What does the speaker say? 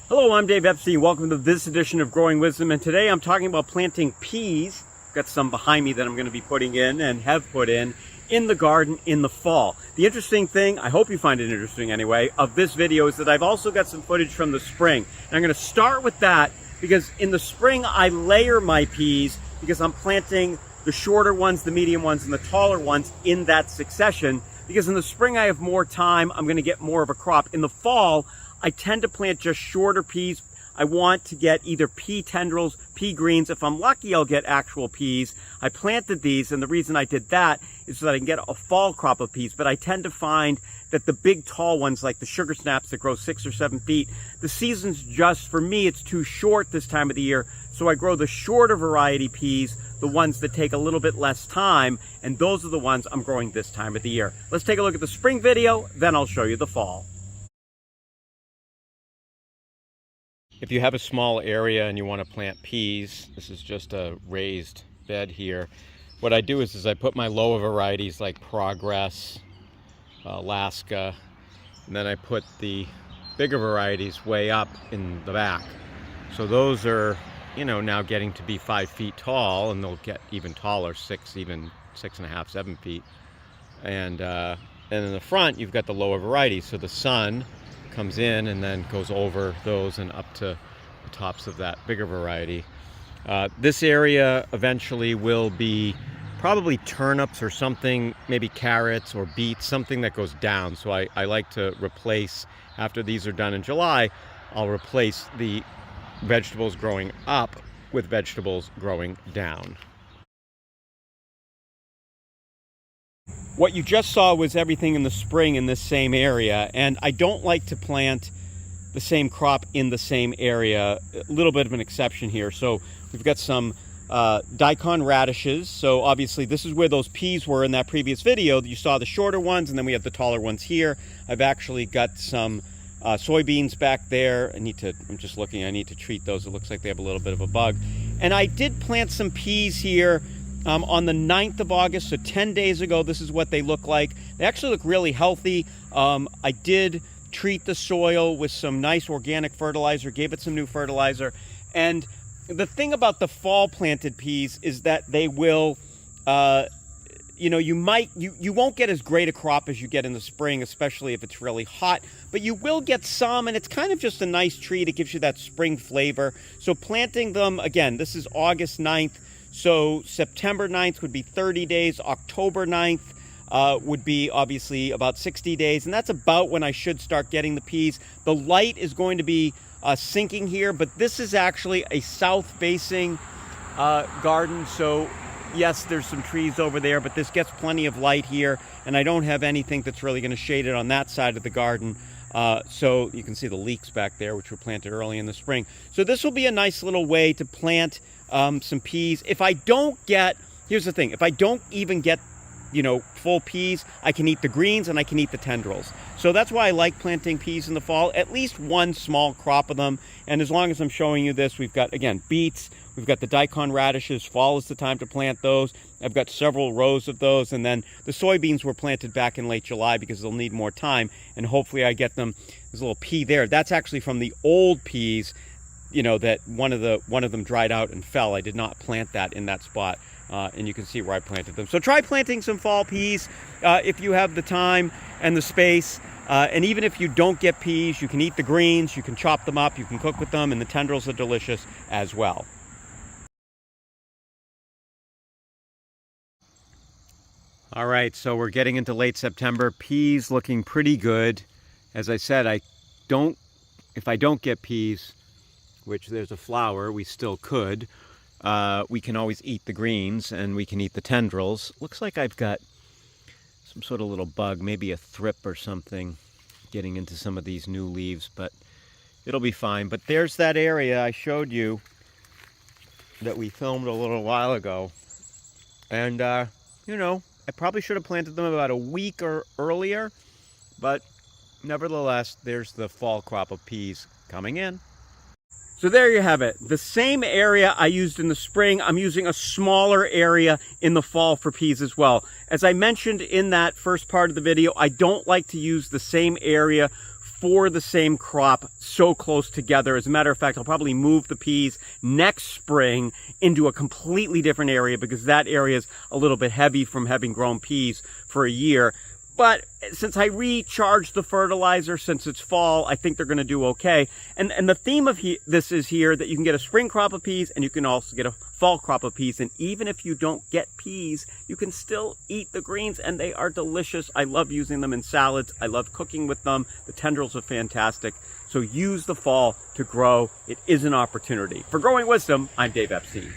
Hello, I'm Dave Epstein. Welcome to this edition of Growing Wisdom, and today I'm talking about planting peas. I've got some behind me that I'm going to be putting in and have put in the garden in the fall. The interesting thing, I hope you find it interesting anyway, of this video is that I've also got some footage from the spring. And I'm going to start with that because in the spring I layer my peas because I'm planting the shorter ones, the medium ones, and the taller ones in that succession. Because in the spring I have more time, I'm going to get more of a crop. In the fall, I tend to plant just shorter peas. I want to get either pea tendrils, pea greens. If I'm lucky, I'll get actual peas. I planted these, and the reason I did that is so that I can get a fall crop of peas. But I tend to find that the big tall ones, like the sugar snaps that grow 6 or 7 feet, the season's just, for me, it's too short this time of the year. So I grow the shorter variety peas, the ones that take a little bit less time, and those are the ones I'm growing this time of the year. Let's take a look at the spring video, then I'll show you the fall. If you have a small area and you want to plant peas, this is just a raised bed here. What I do is I put my lower varieties like Progress, Alaska, and then I put the bigger varieties way up in the back. So those are, you know, now getting to be 5 feet tall, and they'll get even taller, 6.5, 7 feet. And in the front, you've got the lower varieties. So the sun comes in and then goes over those and up to the tops of that bigger variety. This area eventually will be probably turnips or something, maybe carrots or beets, something that goes down. So I like to replace, after these are done in July, I'll replace the vegetables growing up with vegetables growing down. What you just saw was everything in the spring in this same area, and I don't like to plant the same crop in the same area. A little bit of an exception here. So we've got some daikon radishes. So obviously this is where those peas were in that previous video. You saw the shorter ones, and then we have the taller ones here. I've actually got some soybeans back there. I'm just looking, I need to treat those. It looks like they have a little bit of a bug. And I did plant some peas here on the 9th of August, so 10 days ago. This is what they look like. They actually look really healthy. I did treat the soil with some nice organic fertilizer, gave it some new fertilizer. And the thing about the fall planted peas is that they will, you won't get as great a crop as you get in the spring, especially if it's really hot, but you will get some, and it's kind of just a nice treat. It gives you that spring flavor. So planting them, again, this is August 9th. So September 9th would be 30 days. October 9th would be obviously about 60 days. And that's about when I should start getting the peas. The light is going to be sinking here, but this is actually a south-facing garden. So yes, there's some trees over there, but this gets plenty of light here. And I don't have anything that's really going to shade it on that side of the garden. So you can see the leeks back there, which were planted early in the spring. So this will be a nice little way to plant some peas. If I don't get, here's the thing, if I don't even get, full peas, I can eat the greens and I can eat the tendrils. So that's why I like planting peas in the fall, at least one small crop of them. And as long as I'm showing you this, we've got, again, beets, we've got the daikon radishes. Fall is the time to plant those. I've got several rows of those. And then the soybeans were planted back in late July because they'll need more time. And hopefully I get them, there's a little pea there. That's actually from the old peas, that one of them dried out and fell. I did not plant that in that spot. And you can see where I planted them. So try planting some fall peas if you have the time and the space. And even if you don't get peas, you can eat the greens, you can chop them up, you can cook with them, and the tendrils are delicious as well. All right, so we're getting into late September. Peas looking pretty good. As I said, if I don't get peas, which there's a flower, we still could. We can always eat the greens, and we can eat the tendrils. Looks like I've got some sort of little bug, maybe a thrip or something, getting into some of these new leaves, but it'll be fine. But there's that area I showed you that we filmed a little while ago. And, I probably should have planted them about a week or earlier, but nevertheless, there's the fall crop of peas coming in. So there you have it. The same area I used in the spring, I'm using a smaller area in the fall for peas as well. As I mentioned in that first part of the video, I don't like to use the same area for the same crop so close together. As a matter of fact, I'll probably move the peas next spring into a completely different area because that area is a little bit heavy from having grown peas for a year. But since I recharged the fertilizer, since it's fall, I think they're going to do okay. And the theme of this is here that you can get a spring crop of peas and you can also get a fall crop of peas. And even if you don't get peas, you can still eat the greens and they are delicious. I love using them in salads. I love cooking with them. The tendrils are fantastic. So use the fall to grow. It is an opportunity. For Growing Wisdom, I'm Dave Epstein.